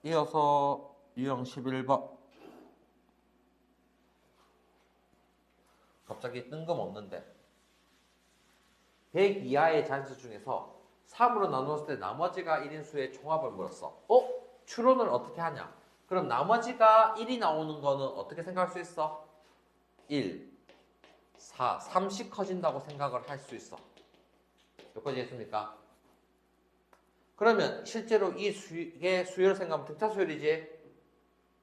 이어서 유형 11번. 갑자기 뜬금없는데 100 이하의 잔수 중에서 3으로 나누었을 때 나머지가 1인 수의 총합을 물었어. 추론을 어떻게 하냐? 그럼 나머지가 1이 나오는 거는 어떻게 생각할 수 있어? 1, 4, 3씩 커진다고 생각을 할 수 있어. 몇 가지 했습니까? 그러면 실제로 이게 수열을 생각하면 등차 수열이지?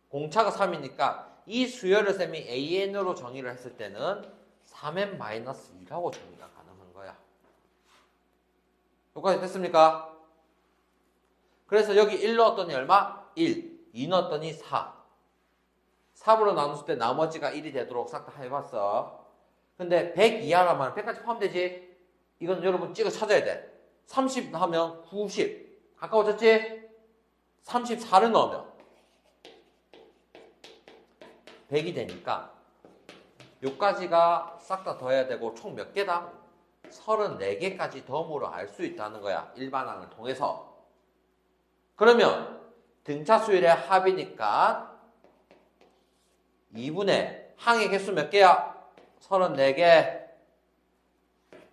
공차가 3이니까 이 수열을 쌤이 AN으로 정의를 했을 때는 3n-2라고 정의가 가능한 거야. 여기까지 됐습니까? 그래서 여기 1 넣었더니 얼마? 1. 2 넣었더니 4. 3으로 나눴을 때 나머지가 1이 되도록 싹 다 해봤어. 근데 100 이하라면 100까지 포함되지? 이건 여러분 찍어 찾아야 돼. 30 하면 90. 가까워졌지? 34를 넣으면 100이 되니까 요까지가 싹 다 더해야 되고 총 몇 개다? 34개까지 덤으로 알 수 있다는 거야. 일반항을 통해서. 그러면 등차 수열의 합이니까 2분의 항의 개수 몇 개야? 34개.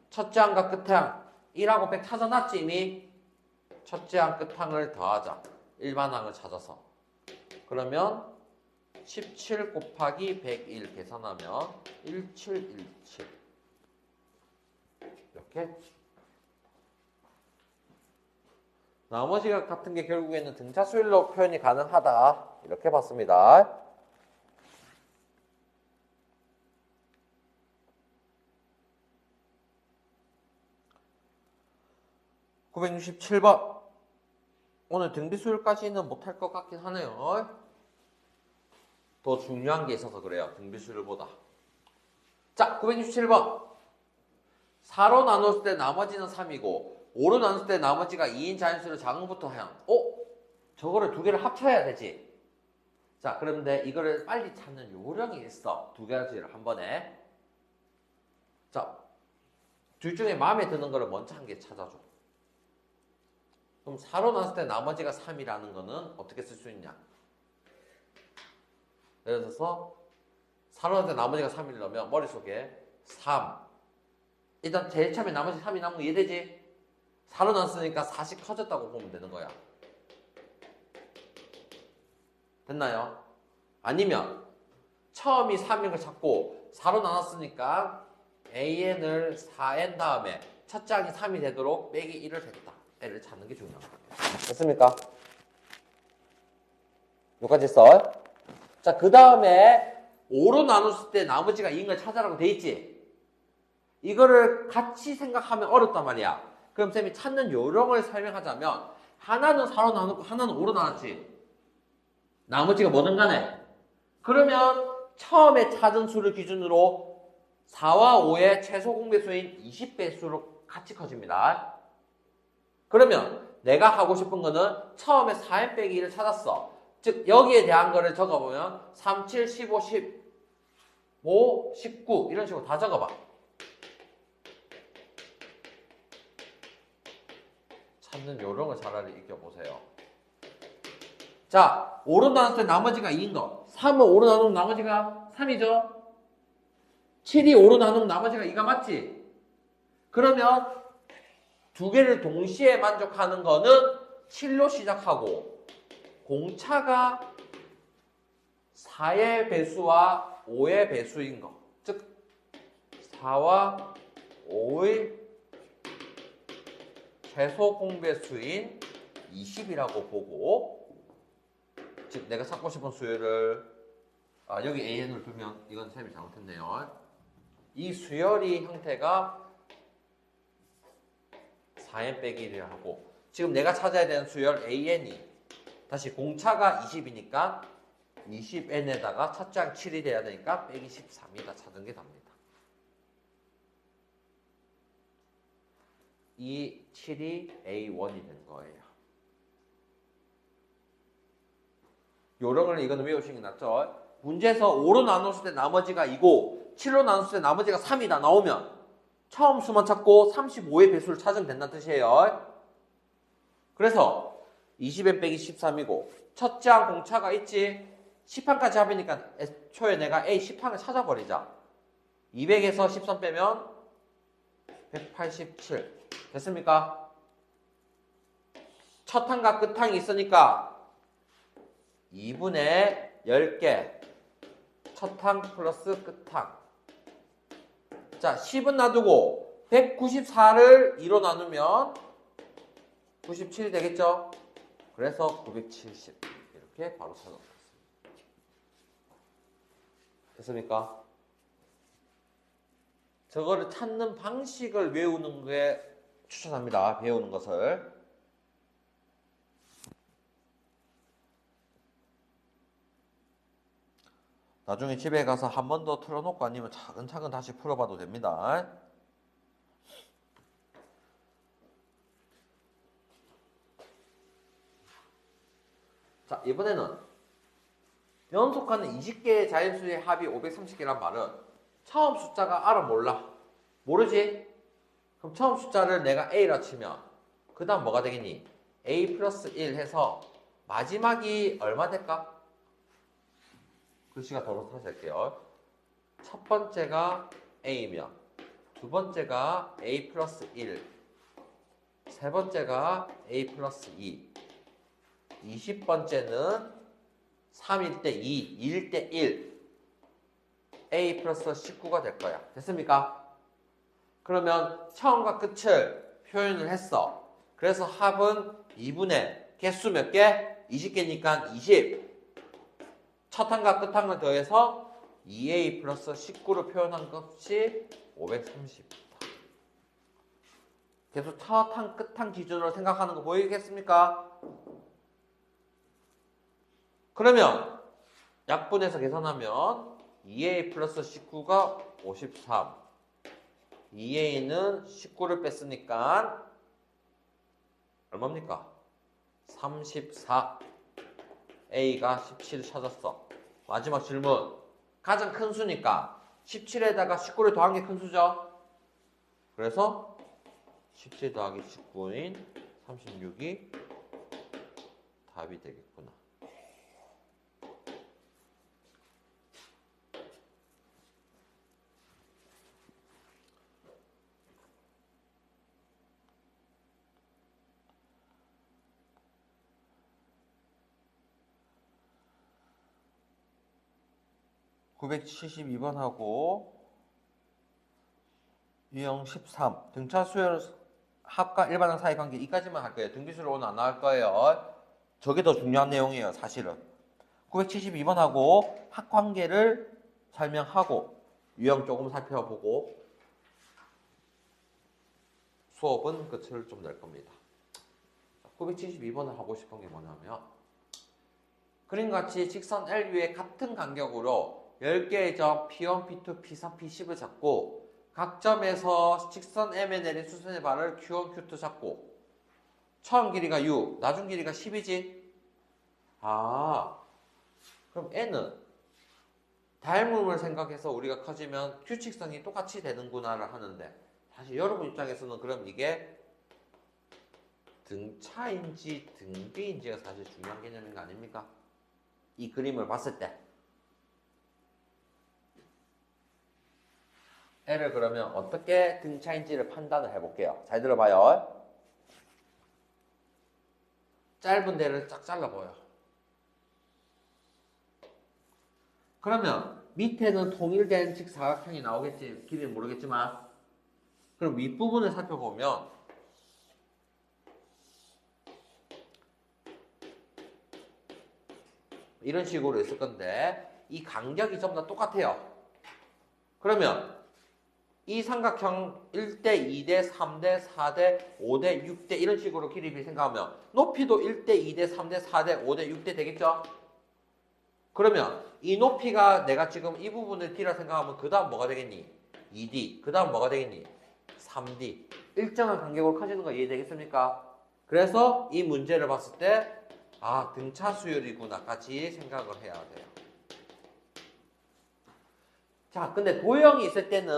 첫째 항과 끝에 항 1하고 100 찾아놨지 이미? 첫째 항 끝항을 더하자. 일반항을 찾아서. 그러면 17 곱하기 101 계산하면 1717 이렇게. 나머지가 같은 게 결국에는 등차 수열로 표현이 가능하다 이렇게 봤습니다. (967번) 오늘 등비수열까지는 못할 것 같긴 하네요. 더 중요한 게 있어서 그래요. 등비수열보다. 자, 967번. 4로 나눴을 때 나머지는 3이고 5로 나눴을 때 나머지가 2인 자연수를 작은부터 하양. 저거를 두 개를 합쳐야 되지. 자, 그런데 이거를 빨리 찾는 요령이 있어. 두 가지를 한 번에. 자, 둘 중에 마음에 드는 거를 먼저 한 개 찾아줘. 그럼 4로 나눴을 때 나머지가 3이라는 거는 어떻게 쓸 수 있냐? 예를 들어서 4로 나눴을 때 나머지가 3을 넣으면 머릿속에 3. 일단 제일 처음에 나머지 3이 남은 거 이해되지? 4로 나눴으니까 4씩 커졌다고 보면 되는 거야. 됐나요? 아니면 처음이 3인 걸 찾고 4로 나눴으니까 AN을 4N 다음에 첫 장이 3이 되도록 빼기 1을 했다. 애를 찾는 게 중요합니다. 됐습니까? 여기까지 써. 자, 그 다음에 5로 나눴을 때 나머지가 2인 걸 찾아라고 돼 있지? 이거를 같이 생각하면 어렵단 말이야. 그럼 쌤이 찾는 요령을 설명하자면 하나는 4로 나누고 하나는 5로 나눴지. 나머지가 뭐든 간에. 그러면 처음에 찾은 수를 기준으로 4와 5의 최소 공배수인 20배수로 같이 커집니다. 그러면 내가 하고 싶은 거는 처음에 4n 빼기 1을 찾았어. 즉 여기에 대한 거를 적어보면 3, 7, 15, 15, 19 이런 식으로 다 적어봐. 찾는 요령을 차라리 익혀보세요. 자, 5로 나눴을 때 나머지가 2인 거. 3은 5로 나누면 나머지가 3이죠. 7이 5로 나누면 나머지가 2가 맞지? 그러면 두 개를 동시에 만족하는 거는 7로 시작하고 공차가 4의 배수와 5의 배수인 거. 즉 4와 5의 최소 공배수인 20이라고 보고, 즉 내가 찾고 싶은 수열을 여기 AN을 두면 이건 쌤이 잘못했네요. 이 수열이 형태가 4n 빼기 1을 하고 지금 내가 찾아야 되는 수열 AN이 다시 공차가 20이니까 20n에다가 첫 장 7이 돼야 되니까 빼기 13이다 찾은 게 답니다. 이 7이 A1이 된 거예요. 요령을 이거는 외우시는 게 낫죠. 문제에서 5로 나눴을 때 나머지가 2고 7로 나눴을 때 나머지가 3이다 나오면 처음 수만 찾고 35의 배수를 찾으면 된다는 뜻이에요. 그래서 20n 빼기 13이고 첫째 항 공차가 있지. 10항까지 합이니까 애초에 내가 A 10항을 찾아버리자. 200에서 13 빼면 187 됐습니까? 첫 항과 끝 항이 있으니까 2분의 10개 첫 항 플러스 끝 항. 자, 10은 놔두고 194를 2로 나누면 97이 되겠죠? 그래서 970 이렇게 바로 찾아보겠습니다. 됐습니까? 저거를 찾는 방식을 외우는 게 추천합니다. 배우는 것을. 나중에 집에 가서 한 번 더 틀어놓고 아니면 차근차근 다시 풀어봐도 됩니다. 자, 이번에는 연속하는 20개의 자연수의 합이 530개란 말은 처음 숫자가 알아 몰라. 모르지? 그럼 처음 숫자를 내가 A라 치면 그 다음 뭐가 되겠니? A 플러스 1 해서 마지막이 얼마 될까? 글씨가 더러워서 다시 할게요. 첫 번째가 A면 두 번째가 A 플러스 1 세 번째가 A 플러스 2 20번째는 3일 때 2, 2일 때 1 A 플러스 19가 될 거야. 됐습니까? 그러면 처음과 끝을 표현을 했어. 그래서 합은 2분의 개수 몇 개? 20개니까 20. 첫 항과 끝 항을 더해서 2A 플러스 19로 표현한 것이 530이다. 계속 첫 항, 끝 항 기준으로 생각하는 거 보이겠습니까? 그러면 약분해서 계산하면 2A 플러스 19가 53 2A는 19를 뺐으니까 얼마입니까? 34 A가 17을 찾았어. 마지막 질문. 가장 큰 수니까 17에다가 19를 더한 게 큰 수죠. 그래서 17 더하기 19인 36이 답이 되겠구나. (972번하고) 유형 13 등차 수열 합과 일반항 사이 관계 이까지만 할 거예요. 등비수를 오늘 안 나올 거예요. 저게 더 중요한 내용이에요. 사실은 972번하고 합 관계를 설명하고 유형 조금 살펴보고 수업은 끝을 좀 낼 겁니다. 972번을 하고 싶은 게 뭐냐면 그림같이 직선 LU의 같은 간격으로 10개의 점 P1, P2, P3, P10을 잡고 각 점에서 직선 M에 내린 수선의 발을 Q1, Q2 잡고 처음 길이가 U, 나중 길이가 10이지? 아, 그럼 N은 닮음을 생각해서 우리가 커지면 규칙성이 똑같이 되는구나를 하는데 사실 여러분 입장에서는 그럼 이게 등차인지 등비인지가 사실 중요한 개념인 거 아닙니까? 이 그림을 봤을 때 L을 그러면 어떻게 등차인지를 판단을 해볼게요. 잘 들어봐요. 짧은 데를 쫙 잘라봐요. 그러면 밑에는 통일된 직사각형이 나오겠지. 길이는 모르겠지만 그럼 윗부분을 살펴보면 이런 식으로 있을 건데 이 간격이 전부 다 똑같아요. 그러면 이 삼각형 1대, 2대, 3대, 4대, 5대, 6대 이런 식으로 길이를 생각하면 높이도 1대, 2대, 3대, 4대, 5대, 6대 되겠죠? 그러면 이 높이가 내가 지금 이 부분을 D라 생각하면 그 다음 뭐가 되겠니? 2D, 그 다음 뭐가 되겠니? 3D. 일정한 간격으로 커지는 거 이해되겠습니까? 그래서 이 문제를 봤을 때 아, 등차 수열이구나까지 생각을 해야 돼요. 자, 근데 도형이 있을 때는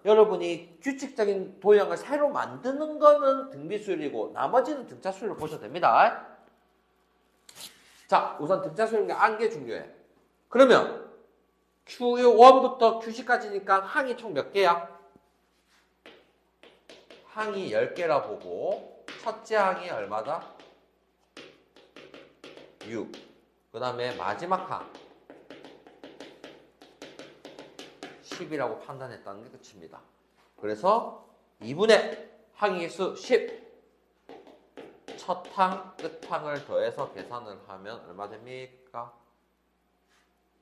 여러분이 규칙적인 도형을 새로 만드는 거는 등비수열이고 나머지는 등차수열로 보셔도 됩니다. 자, 우선 등차수열계 안 게 중요해. 그러면 Q1부터 QC까지니까 항이 총 몇 개야? 항이 10개라 보고 첫째 항이 얼마다? 6. 그 다음에 마지막 항 10이라고 판단했다는 게 끝입니다. 그래서 2분의 항의 수 10. 첫 항, 끝 항을 더해서 계산을 하면 얼마 됩니까?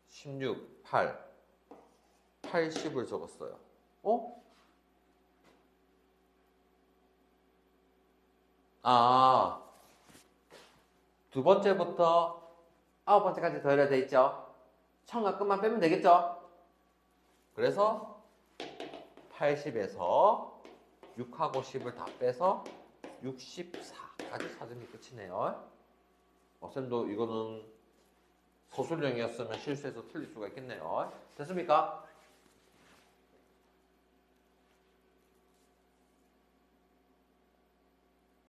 16, 8, 80을 적었어요. 두 번째부터 9번째까지 더해야 돼 있죠? 처음과 끝만 빼면 되겠죠? 그래서 80에서 6하고 10을 다 빼서 64까지 찾으면 끝이네요. 쌤도 이거는 소술형이었으면 실수해서 틀릴 수가 있겠네요. 됐습니까?